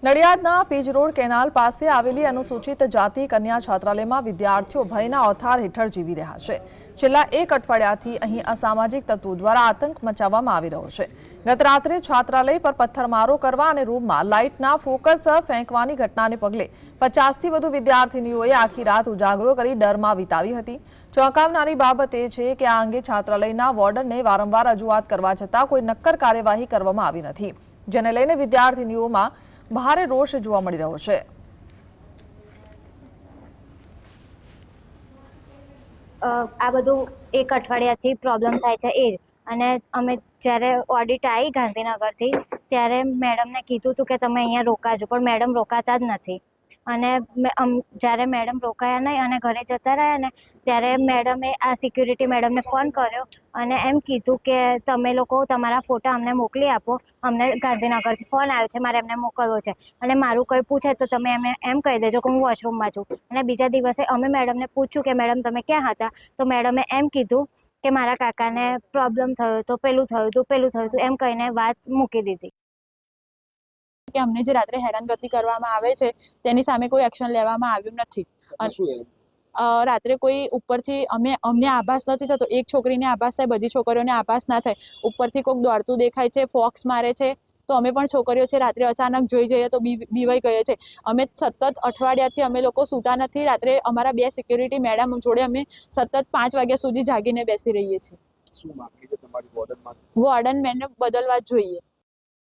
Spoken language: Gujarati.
નડિયાદના પીજ રોડ કેનાલ પાસે આવેલી અનુસૂચિત જાતિ કન્યા છાત્રાલયમાં વિદ્યાર્થીઓ ભયના ઓથાર હેઠળ જીવી રહ્યા છે। છેલ્લા એક અઠવાડિયાથી અહીં અસામાજિક તત્વો દ્વારા આતંક મચાવવામાં આવી રહ્યો છે। ગત રાત્રે છાત્રાલય પર પથ્થરમારો કરવા અને રૂમમાં લાઇટના ફોકસ ફેંકવાની ઘટનાને પગલે 50થી વધુ વિદ્યાર્થીનીઓએ આખી રાત ઉજાગરો કરી ડરમાં વિતાવી હતી। ચોંકાવનારી બાબત એ છે કે આ અંગે છાત્રાલયના વોર્ડનને વારંવાર રજૂઆત કરવા છતાં કોઈ નક્કર કાર્યવાહી કરવામાં આવી નથી, જેને લઈને વિદ્યાર્થીનીઓમાં ભારે રોષ જોવા મળી રહ્યો છે। આ બધું એક અઠવાડિયાથી પ્રોબ્લેમ થાય છે એ જ। અને અમે જ્યારે ઓડિટ આવી ગાંધીનગરથી ત્યારે મેડમને કીધું હતું કે તમે અહીંયા રોકાજો, પણ મેડમ રોકાતા જ નથી। અને જ્યારે મેડમ રોકાયા નહીં અને ઘરે જતા રહ્યા ને ત્યારે મેડમે આ સિક્યુરિટી મેડમને ફોન કર્યો અને એમ કીધું કે તમે લોકો તમારા ફોટા અમને મોકલી આપો, અમને ગાંધીનગરથી ફોન આવ્યો છે, મારે એમને મોકલવો છે। અને મારું કંઈ પૂછે તો તમે એમને એમ કહી દેજો કે હું વોશરૂમમાં છું। અને બીજા દિવસે અમે મેડમને પૂછ્યું કે મેડમ તમે ક્યાં હતા, તો મેડમે એમ કીધું કે મારા કાકાને પ્રોબ્લેમ થયો તો પેલું થયું હતું એમ કહીને વાત મૂકી દીધી। કે અમને જે રાત્રે હેરાનગતિ કરવામાં આવે છે તેની સામે કોઈ એક્શન લેવામાં આવ્યું નથી। રાત્રે કોઈ ઉપરથી અમને આભાસ નથી થતો, એક છોકરીને આભાસ થાય, બધી છોકરીઓને આભાસ ના થાય। ઉપરથી કોઈક દોડતું દેખાય છે, ફોક્સ મારે છે, તો અમે પણ છોકરીઓ છે રાત્રે અચાનક જોઈ જઈએ તો બીવાઈ ગઈએ છે। અમે સતત અઠવાડિયાથી અમે લોકો સૂતા નથી। રાત્રે અમારા 2 સિક્યુરિટી મેડમ જોડે અમે સતત 5 વાગ્યા સુધી જાગીને બેસી રહીએ છીએ। વોર્ડન મેને બદલવા જોઈએ।